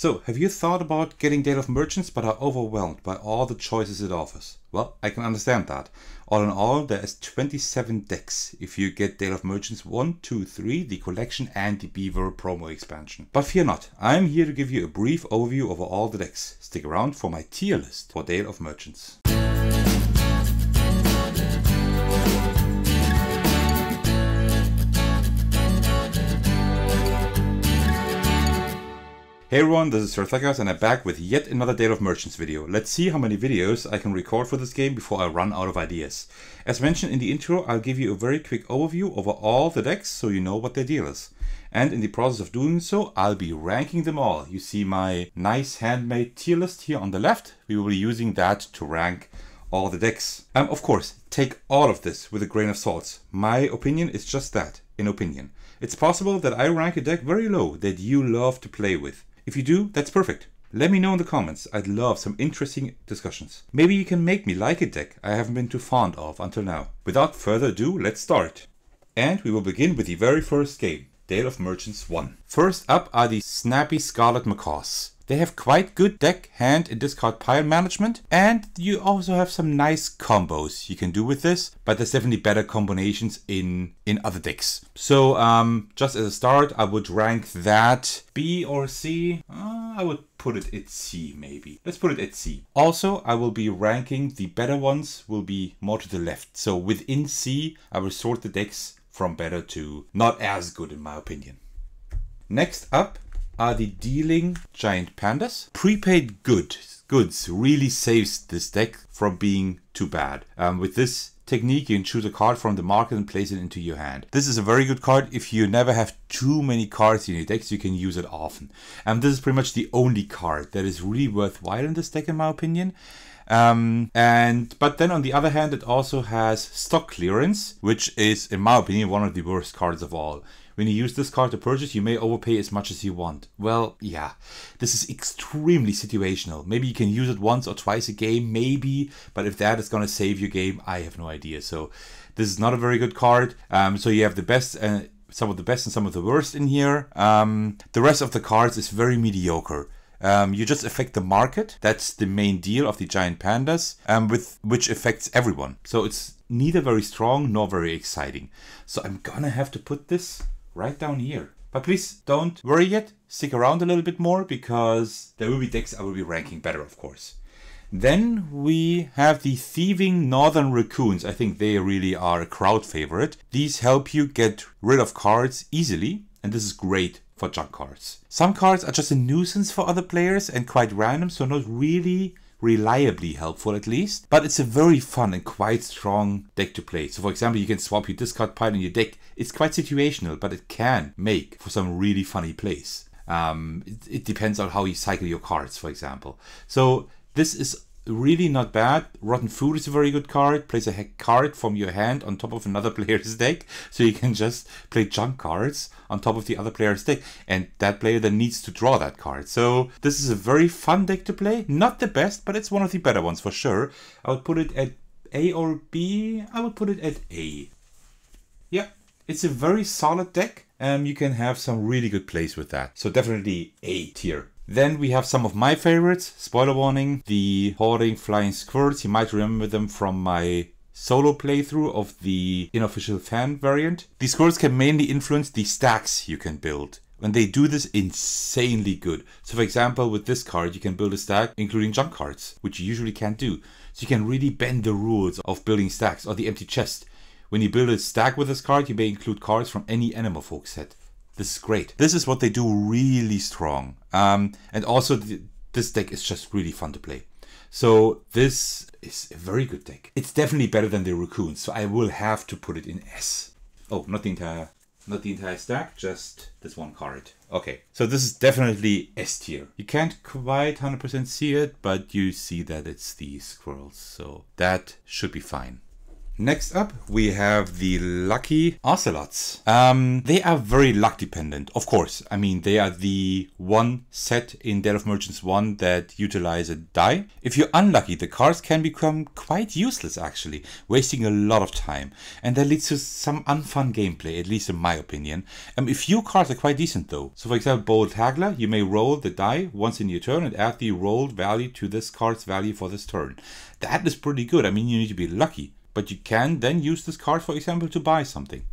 So, have you thought about getting Dale of Merchants but are overwhelmed by all the choices it offers? Well, I can understand that. All in all, there is 27 decks if you get Dale of Merchants 1, 2, 3, the collection and the Beaver promo expansion. But fear not, I'm here to give you a brief overview over all the decks. Stick around for my tier list for Dale of Merchants. Hey everyone, this is Sir and I'm back with yet another Dale of Merchants video. Let's see how many videos I can record for this game before I run out of ideas. As mentioned in the intro, I'll give you a very quick overview over all the decks so you know what their deal is. And in the process of doing so, I'll be ranking them all. You see my nice handmade tier list here on the left. We will be using that to rank all the decks. Of course, take all of this with a grain of salt. My opinion is just that, an opinion. It's possible that I rank a deck very low that you love to play with. If you do, that's perfect. Let me know in the comments. I'd love some interesting discussions. Maybe you can make me like a deck I haven't been too fond of until now. Without further ado, let's start. And we will begin with the very first game, Dale of Merchants 1. First up are the Snappy Scarlet Macaws. They have quite good deck, hand and discard pile management, and you also have some nice combos you can do with this, but there's definitely better combinations in other decks. So just as a start, I would rank that B or C. I would put it at C maybe. Let's put it at C. Also, I will be ranking the better ones will be more to the left. So within C, I will sort the decks from better to not as good in my opinion. Next up are the dealing giant pandas. Prepaid goods really saves this deck from being too bad. With this technique, you can choose a card from the market and place it into your hand. This is a very good card if you never have too many cards in your decks. You can use it often. This is pretty much the only card that is really worthwhile in this deck, in my opinion. But then on the other hand, it also has stock clearance, which is, in my opinion, one of the worst cards of all. When you use this card to purchase, you may overpay as much as you want. Well, yeah, this is extremely situational. Maybe you can use it once or twice a game, maybe, but if that is going to save your game, I have no idea. So this is not a very good card. So you have the best, some of the best and some of the worst in here. The rest of the cards is very mediocre. You just affect the market. That's the main deal of the giant pandas, which affects everyone. So it's neither very strong nor very exciting. So I'm gonna have to put this right down here. But please don't worry yet. Stick around a little bit more because there will be decks I will be ranking better, of course. Then we have the Thieving Northern Raccoons. I think they really are a crowd favorite. These help you get rid of cards easily, and this is great for junk cards. Some cards are just a nuisance for other players and quite random, so not really reliably helpful at least, but it's a very fun and quite strong deck to play. So for example, you can swap your discard pile in your deck. It's quite situational, but it can make for some really funny plays. It depends on how you cycle your cards, for example. So this is really not bad. Rotten Food is a very good card. Place a card from your hand on top of another player's deck, so you can just play junk cards on top of the other player's deck, and that player then needs to draw that card. So this is a very fun deck to play. Not the best, but it's one of the better ones for sure. I would put it at A or B. I would put it at A. Yeah, it's a very solid deck. You can have some really good plays with that. So definitely A tier. Then we have some of my favorites. Spoiler warning, the Hoarding Flying Squirrels. You might remember them from my solo playthrough of the unofficial fan variant. These squirrels can mainly influence the stacks you can build. And they do this insanely good. So for example, with this card, you can build a stack including junk cards, which you usually can't do. So you can really bend the rules of building stacks, or the empty chest. When you build a stack with this card, you may include cards from any Animal Folk set. This is great. This is what they do really strong. And also this deck is just really fun to play. So this is a very good deck. It's definitely better than the Raccoons, so I will have to put it in S. Oh, not the entire stack, just this one card. Okay, so this is definitely S tier. You can't quite 100% see it, but you see that it's the squirrels, so that should be fine. Next up, we have the lucky Ocelots. They are very luck dependent, of course. I mean, they are the one set in Dead of Merchants 1 that utilize a die. If you're unlucky, the cards can become quite useless actually, wasting a lot of time. And that leads to some unfun gameplay, at least in my opinion. A few cards are quite decent though. So for example, Bold Haggler, you may roll the die once in your turn and add the rolled value to this card's value for this turn. That is pretty good. I mean, you need to be lucky. But you can then use this card, for example, to buy something.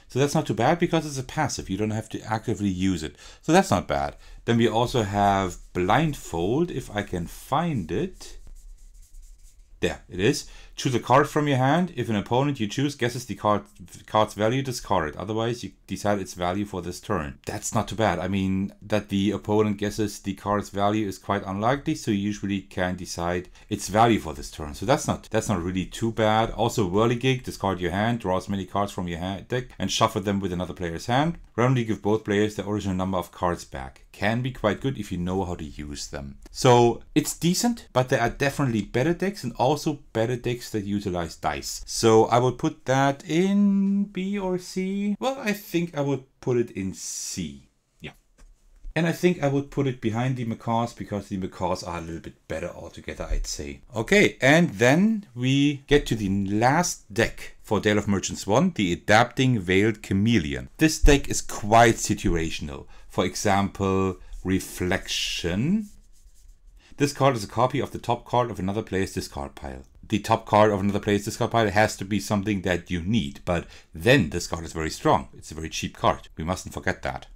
So that's not too bad because it's a passive. You don't have to actively use it. So that's not bad. Then we also have Blindfold, if I can find it. There it is. Choose a card from your hand. If an opponent you choose guesses the card's value, discard it. Otherwise, you decide its value for this turn. That's not too bad. I mean, that the opponent guesses the card's value is quite unlikely, so you usually can decide its value for this turn. So that's not really too bad. Also, Whirligig, discard your hand, draw as many cards from your hand deck, and shuffle them with another player's hand. Randomly give both players the original number of cards back. Can be quite good if you know how to use them. So it's decent, but there are definitely better decks and also better decks that utilize dice. So I would put that in B or C. Well, I think I would put it in C. Yeah. And I think I would put it behind the Macaws because the Macaws are a little bit better altogether, I'd say. Okay, and then we get to the last deck for Dead of Merchants 1, the Adapting Veiled Chameleon. This deck is quite situational. For example, Reflection. This card is a copy of the top card of another player's discard pile. The top card of another player's discard pile has to be something that you need, but then this card is very strong. It's a very cheap card. We mustn't forget that.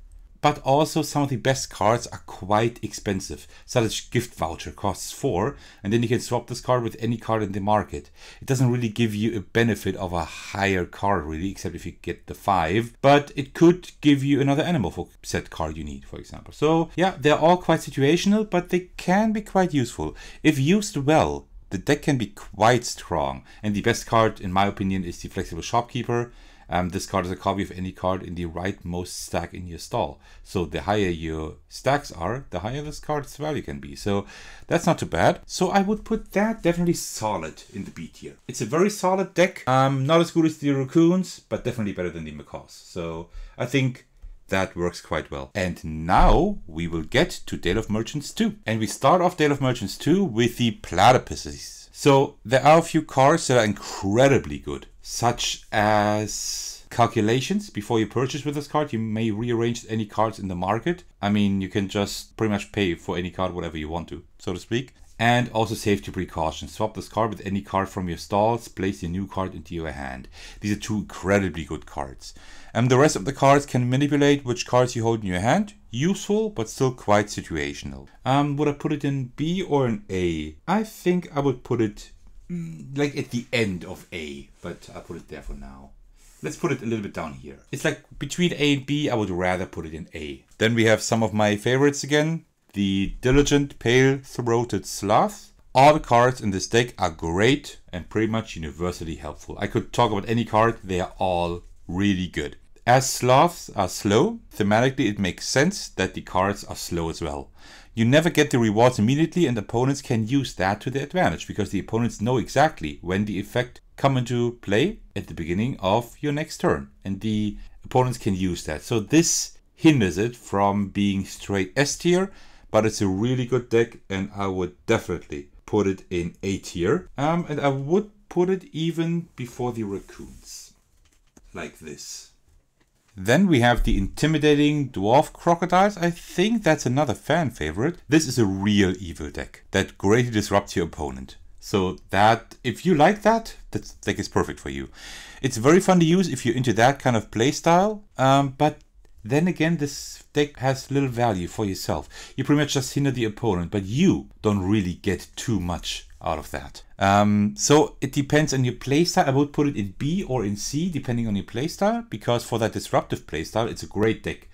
But also some of the best cards are quite expensive. Such as Gift Voucher costs 4, and then you can swap this card with any card in the market. It doesn't really give you a benefit of a higher card really, except if you get the 5. But it could give you another animal for set card you need, for example. So yeah, they're all quite situational, but they can be quite useful. If used well, the deck can be quite strong. And the best card, in my opinion, is the Flexible Shopkeeper. This card is a copy of any card in the rightmost stack in your stall. So the higher your stacks are, the higher this card's value can be. So that's not too bad. So I would put that definitely solid in the B tier. It's a very solid deck. Not as good as the Raccoons, but definitely better than the Macaws. So I think that works quite well. And now we will get to Dead of Merchants 2. And we start off Dead of Merchants 2 with the Platypuses. So there are a few cards that are incredibly good, such as Calculations. Before you purchase with this card, you may rearrange any cards in the market. I mean, you can just pretty much pay for any card whatever you want to, so to speak. And also Safety Precautions. Swap this card with any card from your stalls, place your new card into your hand. These are two incredibly good cards. And the rest of the cards can manipulate which cards you hold in your hand. Useful, but still quite situational. Would I put it in B or in A? I think I would put it like at the end of A, but I'll put it there for now. Let's put it a little bit down here. It's like between A and B, I would rather put it in A. Then we have some of my favorites again. The Diligent Pale-Throated Sloth. All the cards in this deck are great and pretty much universally helpful. I could talk about any card, they are all really good. As sloths are slow, thematically it makes sense that the cards are slow as well. You never get the rewards immediately and opponents can use that to their advantage because the opponents know exactly when the effect come into play at the beginning of your next turn. And the opponents can use that. So this hinders it from being straight S tier, but it's a really good deck and I would definitely put it in A tier. And I would put it even before the Raccoons. Like this. Then we have the Intimidating Dwarf Crocodiles. I think that's another fan favorite. This is a real evil deck that greatly disrupts your opponent. So that, if you like that, that deck is perfect for you. It's very fun to use if you're into that kind of playstyle. But then again, this deck has little value for yourself. You pretty much just hinder the opponent, but you don't really get too much out of that. So it depends on your playstyle. I would put it in B or in C, depending on your playstyle, because for that disruptive playstyle, it's a great deck.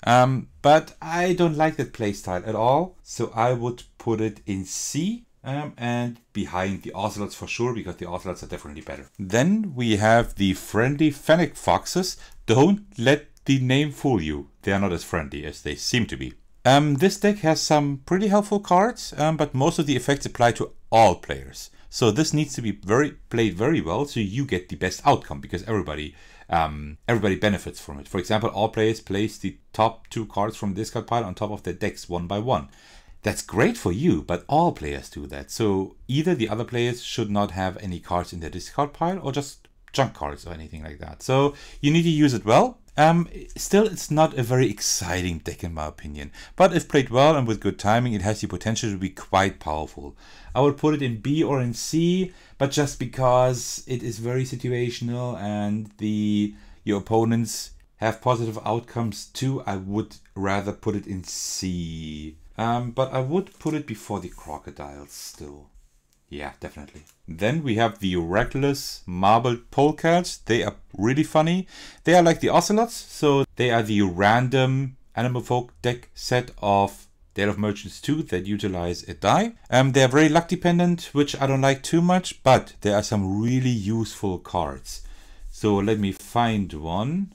But I don't like that playstyle at all, so I would put it in C. And behind the Ocelots for sure, because the Ocelots are definitely better. Then we have the friendly Fennec foxes. Don't let the name fool you. They are not as friendly as they seem to be. This deck has some pretty helpful cards, but most of the effects apply to all players. So this needs to be played very well so you get the best outcome, because everybody benefits from it. For example, all players place the top 2 cards from the discard pile on top of their decks one by one. That's great for you, but all players do that. So either the other players should not have any cards in their discard pile, or just junk cards or anything like that. So you need to use it well. Still, it's not a very exciting deck in my opinion, but if played well and with good timing, it has the potential to be quite powerful. I would put it in B or in C, but just because it is very situational and your opponents have positive outcomes too, I would rather put it in C. But I would put it before the Crocodiles still. Yeah, definitely. Then we have the Reckless Marbled Polecats. They are really funny. They are like the Ocelots, so they are the random Animal Folk deck set of Dale of Merchants 2 that utilize a die. They are very luck dependent, which I don't like too much, but there are some really useful cards. So let me find one.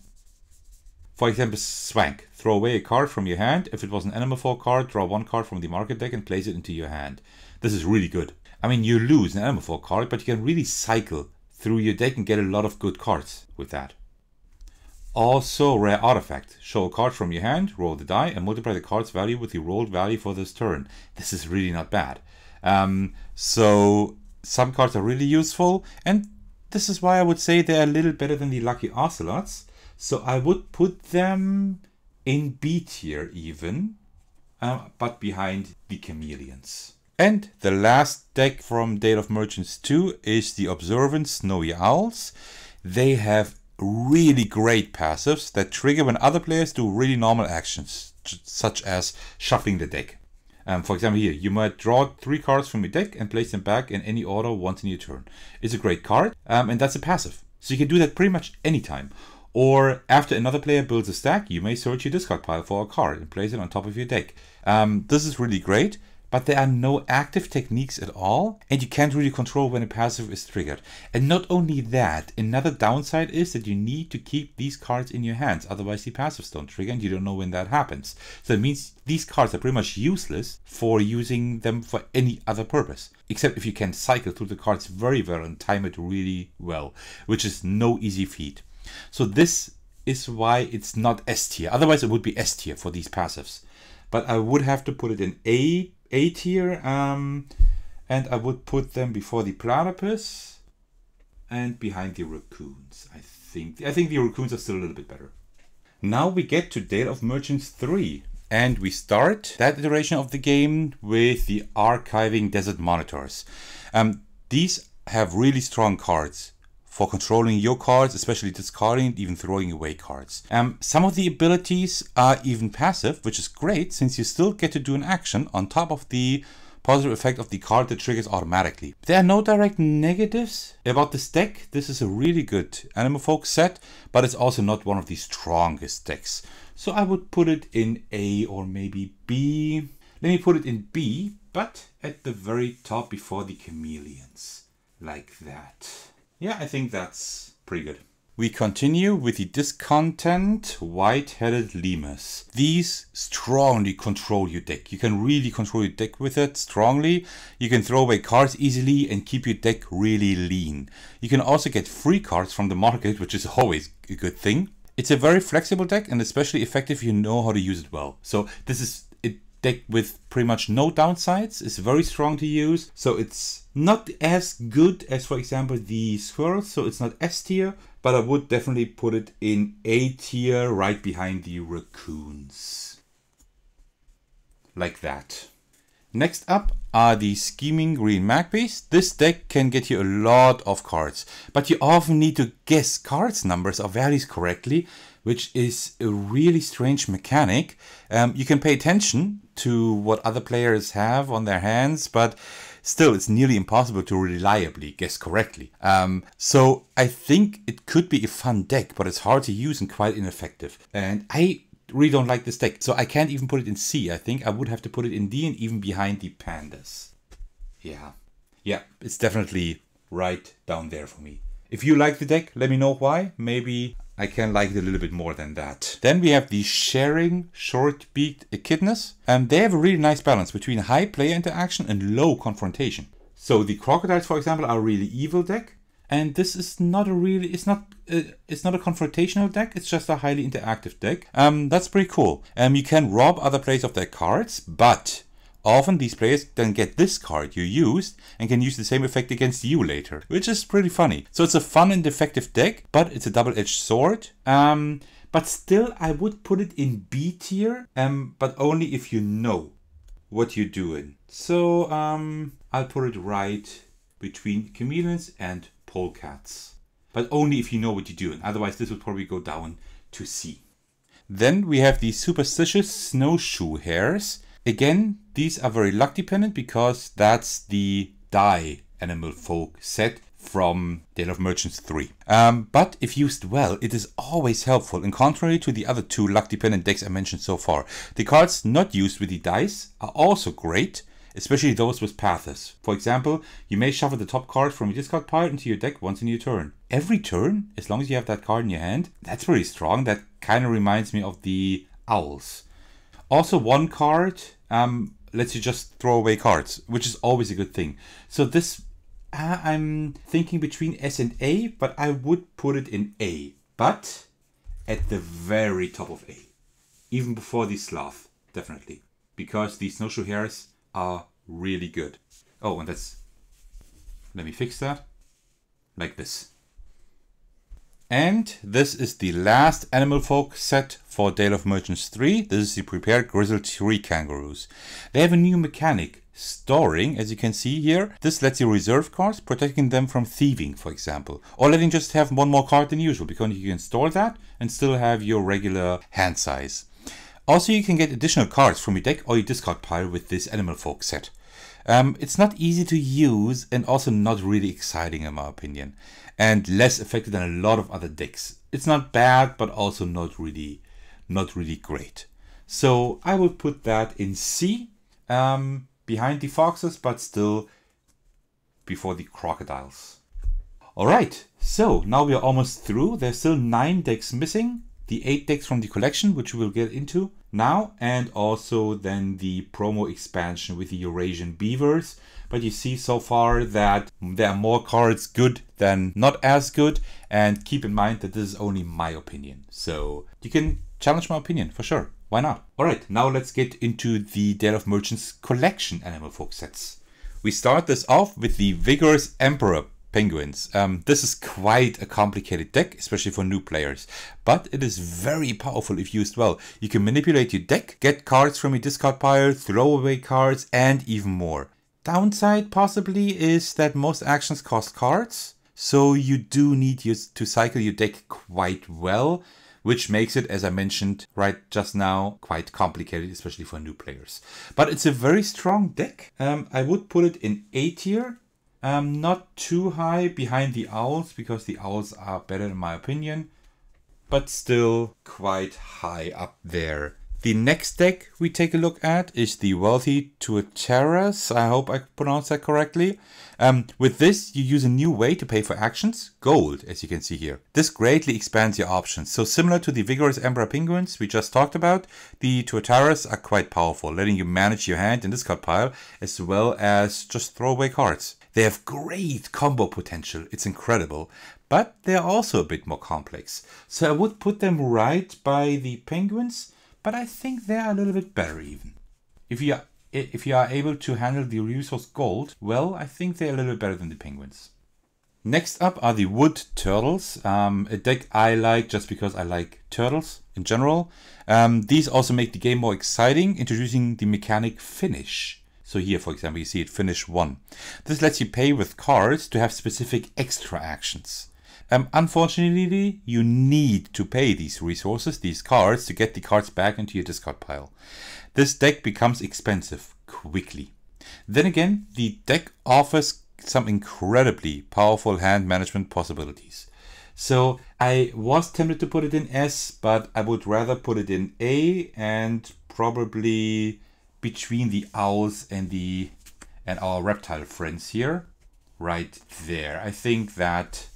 For example, Swank. Throw away a card from your hand. If it was an Animal Folk card, draw 1 card from the market deck and place it into your hand. This is really good. I mean, you lose an Animal Folk card, but you can really cycle through your deck and get a lot of good cards with that. Also, Rare Artifact. Show a card from your hand, roll the die, and multiply the card's value with the rolled value for this turn. This is really not bad. So, some cards are really useful, and this is why I would say they're a little better than the Lucky Ocelots. So, I would put them in B tier even, but behind the Chameleons. And the last deck from Dale of Merchants 2 is the Observant Snowy Owls. They have really great passives that trigger when other players do really normal actions, such as shuffling the deck. For example here, you might draw 3 cards from your deck and place them back in any order once in your turn. It's a great card, and that's a passive. So you can do that pretty much anytime. Or after another player builds a stack, you may search your discard pile for a card and place it on top of your deck. This is really great. But there are no active techniques at all, and you can't really control when a passive is triggered. And not only that, another downside is that you need to keep these cards in your hands, otherwise the passives don't trigger and you don't know when that happens. So it means these cards are pretty much useless for using them for any other purpose, except if you can cycle through the cards very well and time it really well, which is no easy feat. So this is why it's not S tier, otherwise it would be S tier for these passives. But I would have to put it in A tier, and I would put them before the Platypus and behind the Raccoons. I think the Raccoons are still a little bit better. Now we get to Dale of Merchants 3, and we start that iteration of the game with the Archiving Desert Monitors. These have really strong cards for controlling your cards, especially discarding and even throwing away cards. Some of the abilities are even passive, which is great since you still get to do an action on top of the positive effect of the card that triggers automatically. There are no direct negatives about this deck. This is a really good Animal Folk set, but it's also not one of the strongest decks. So I would put it in A or maybe B. Let me put it in B, but at the very top before the Chameleons. Like that. Yeah, I think that's pretty good. We continue with the Discontent White-Headed Lemurs. These strongly control your deck. You can really control your deck with it strongly. You can throw away cards easily and keep your deck really lean. You can also get free cards from the market, which is always a good thing. It's a very flexible deck and especially effective if you know how to use it well. So this is a deck with pretty much no downsides. It's very strong to use. So it's not as good as, for example, the Squirrels. So it's not S tier. But I would definitely put it in A tier right behind the Raccoons. Like that. Next up are the Scheming Green Magpies. This deck can get you a lot of cards, but you often need to guess cards numbers or values correctly, which is a really strange mechanic. You can pay attention to what other players have on their hands, but still, it's nearly impossible to reliably guess correctly. So I think it could be a fun deck, but it's hard to use and quite ineffective. And I really don't like this deck, so I can't even put it in C. I think I would have to put it in D and even behind the Pandas. Yeah, it's definitely right down there for me. If you like the deck, let me know why. Maybe I can like it a little bit more than that. Then we have the Sharing Short-beaked Echidnas. They have a really nice balance between high player interaction and low confrontation. So the Crocodiles, for example, are a really evil deck. And this is not a really, it's not a confrontational deck, it's just a highly interactive deck. That's pretty cool. You can rob other players of their cards, but often these players then get this card you used and can use the same effect against you later, which is pretty funny. So it's a fun and effective deck, but it's a double-edged sword. But still, I would put it in B tier, but only if you know what you're doing. So I'll put it right between Chameleons and Polecats. But only if you know what you're doing. Otherwise, this would probably go down to C. Then we have the Superstitious Snowshoe Hares. Again, these are very luck dependent because that's the die animal folk set from Dale of Merchants 3. But if used well, it is always helpful, and contrary to the other two luck dependent decks I mentioned so far. The cards not used with the dice are also great, especially those with paths. For example, you may shuffle the top card from your discard pile into your deck once in your turn. Every turn, as long as you have that card in your hand. That's pretty strong. That kind of reminds me of the Owls. Also, one card lets you just throw away cards, which is always a good thing. So this, I'm thinking between S and A, but I would put it in A. But at the very top of A. Even before the Sloth, definitely. Because the Snowshoe Hares are really good. Oh, and that's, let me fix that, like this. And this is the last Animal Folk set for Dale of Merchants 3. This is the prepared Grizzled Tree-kangaroos. They have a new mechanic, storing, as you can see here. This lets you reserve cards, protecting them from thieving, for example. Or letting just have one more card than usual, because you can store that and still have your regular hand size. Also, you can get additional cards from your deck or your discard pile with this Animal Folk set. It's not easy to use and also not really exciting in my opinion. And less effective than a lot of other decks. It's not bad, but also not really great. So I will put that in C, behind the Foxes, but still before the Crocodiles. Alright, so now we are almost through. There's still 9 decks missing. The 8 decks from the collection, which we will get into now, and also then the promo expansion with the Eurasian Beavers. But you see so far that there are more cards good than not as good, and keep in mind that this is only my opinion. So you can challenge my opinion for sure. Why not? Alright, now let's get into the Dale of Merchants collection Animal Folk sets. We start this off with the Vigorous Emperor Penguins. This is quite a complicated deck, especially for new players, but it is very powerful if used well. You can manipulate your deck, get cards from your discard pile, throw away cards, and even more. Downside possibly is that most actions cost cards, so you do need to cycle your deck quite well, which makes it, as I mentioned right just now, quite complicated, especially for new players. But it's a very strong deck. I would put it in A tier. Not too high behind the Owls, because the Owls are better in my opinion, but still quite high up there. The next deck we take a look at is the wealthy Tuataras. I hope I pronounced that correctly. With this, you use a new way to pay for actions, gold, as you can see here. This greatly expands your options. So similar to the Vigorous Emperor Penguins we just talked about, the Tuataras are quite powerful, letting you manage your hand and discard pile, as well as just throw away cards. They have great combo potential, it's incredible, but they're also a bit more complex. So I would put them right by the Penguins, but I think they're a little bit better even. If you are able to handle the resource gold, well, I think they're a little bit better than the Penguins. Next up are the Wood Turtles, a deck I like just because I like turtles in general. These also make the game more exciting, introducing the mechanic Finish. So here, for example, you see it Finish 1. This lets you pay with cards to have specific extra actions. Unfortunately, you need to pay these resources, these cards, to get the cards back into your discard pile. This deck becomes expensive quickly. Then again, the deck offers some incredibly powerful hand management possibilities. So I was tempted to put it in S, but I would rather put it in A, and probably between the Owls and our reptile friends here, right there. I think that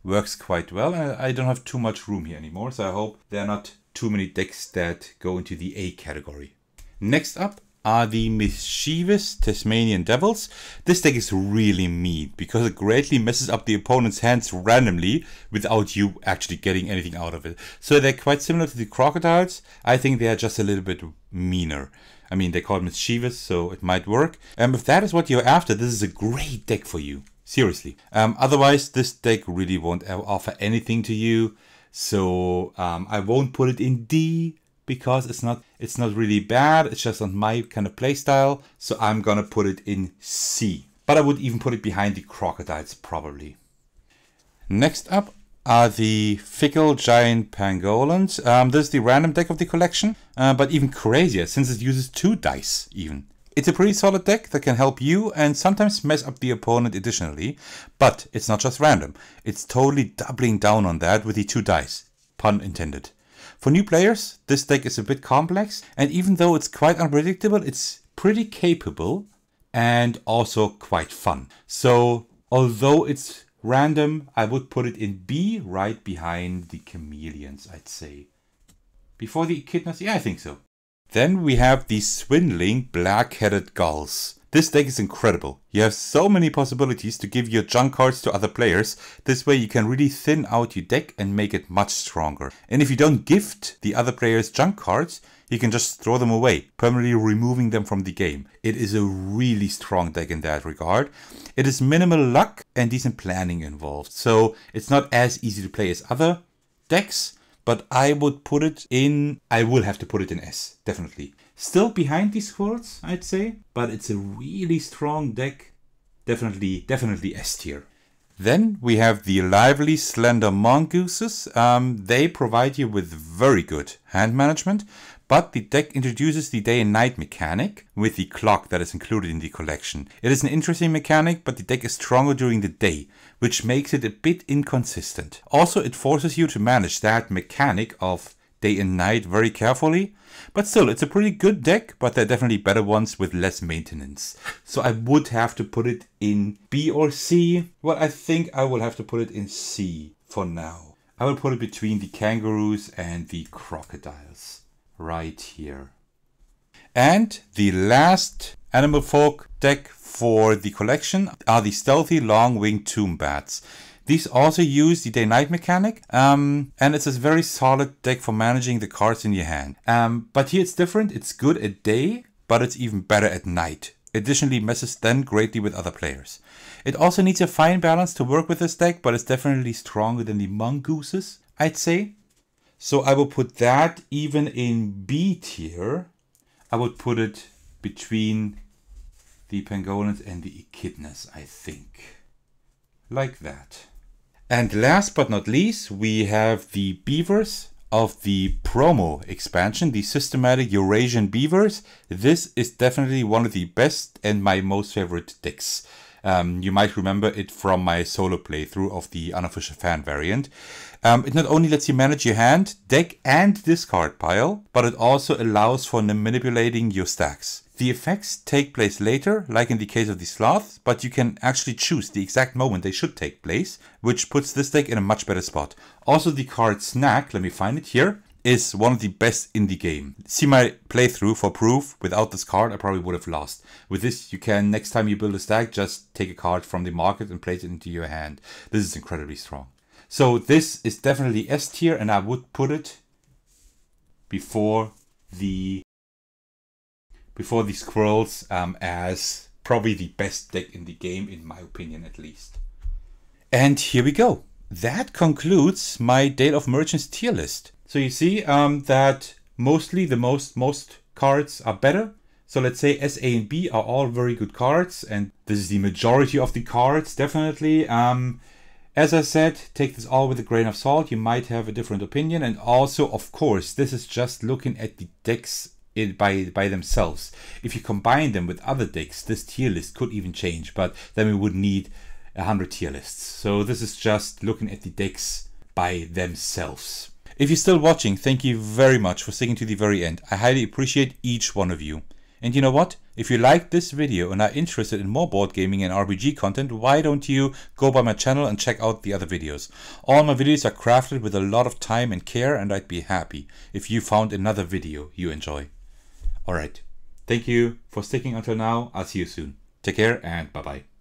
works quite well. I don't have too much room here anymore, so I hope there are not too many decks that go into the A category. Next up are the Mischevious Tasmanian Devils. This deck is really mean because it greatly messes up the opponent's hands randomly without you actually getting anything out of it. So they're quite similar to the Crocodiles. I think they are just a little bit meaner. I mean, they call it Mischevious, so it might work. If that is what you're after, this is a great deck for you. Seriously. Otherwise, this deck really won't offer anything to you. So I won't put it in D because it's not really bad. It's just not my kind of playstyle. So I'm gonna put it in C. But I would even put it behind the Crocodiles probably. Next up are the Fickle Giant Pangolins. This is the random deck of the collection, but even crazier since it uses 2 dice even. It's a pretty solid deck that can help you and sometimes mess up the opponent additionally, but it's not just random. It's totally doubling down on that with the 2 dice, pun intended. For new players, this deck is a bit complex, and even though it's quite unpredictable, it's pretty capable and also quite fun. So although it's random, I would put it in B, right behind the Chameleons, I'd say. Before the Echidnas? Yeah, I think so. Then we have the Swindling Black-Headed Gulls. This deck is incredible. You have so many possibilities to give your junk cards to other players. This way you can really thin out your deck and make it much stronger. And if you don't gift the other players junk cards, you can just throw them away, permanently removing them from the game. It is a really strong deck in that regard. It is minimal luck and decent planning involved, so it's not as easy to play as other decks, but I would put it in, I will have to put it in S, definitely. Still behind the Squirrels, I'd say, but it's a really strong deck, definitely S tier. Then we have the Lively Slender Mongooses. They provide you with very good hand management, but the deck introduces the day and night mechanic with the clock that is included in the collection. It is an interesting mechanic, but the deck is stronger during the day, which makes it a bit inconsistent. Also, it forces you to manage that mechanic of day and night very carefully, but still, it's a pretty good deck, but there are definitely better ones with less maintenance. So I would have to put it in B or C. Well, I think I will have to put it in C for now. I will put it between the Kangaroos and the Crocodiles, right here. And the last Animal Folk deck for the collection are the Stealthy Long-Winged Tomb Bats. These also use the day-night mechanic, and it's a very solid deck for managing the cards in your hand. But here it's different. It's good at day, but it's even better at night. Additionally, messes then greatly with other players. It also needs a fine balance to work with this deck, but it's definitely stronger than the Mongooses, I'd say. So I will put that even in B tier. I would put it between the Pangolins and the Echidnas, I think. Like that. And last but not least, we have the Beavers of the promo expansion, the Systematic Eurasian Beavers. This is definitely one of the best and my most favorite decks. You might remember it from my solo playthrough of the unofficial fan variant. It not only lets you manage your hand, deck and discard pile, but it also allows for manipulating your stacks. The effects take place later, like in the case of the Sloths, but you can actually choose the exact moment they should take place, which puts this deck in a much better spot. Also the card Snack, let me find it here, is one of the best in the game. See my playthrough for proof. Without this card, I probably would have lost. With this, you can, next time you build a stack, just take a card from the market and place it into your hand. This is incredibly strong. So this is definitely S tier, and I would put it before the Squirrels as probably the best deck in the game, in my opinion at least. And here we go. That concludes my Dale of Merchants tier list. So you see that mostly the most cards are better. So let's say S, A, and B are all very good cards, and this is the majority of the cards, definitely. As I said, take this all with a grain of salt. You might have a different opinion, and also, of course, this is just looking at the decks by themselves. If you combine them with other decks, this tier list could even change, but then we would need 100 tier lists. So this is just looking at the decks by themselves. If you're still watching, thank you very much for sticking to the very end. I highly appreciate each one of you. And you know what? If you liked this video and are interested in more board gaming and RPG content, why don't you go by my channel and check out the other videos? All my videos are crafted with a lot of time and care, and I'd be happy if you found another video you enjoy. Alright, Thank you for sticking until now. I'll see you soon. Take care and bye bye.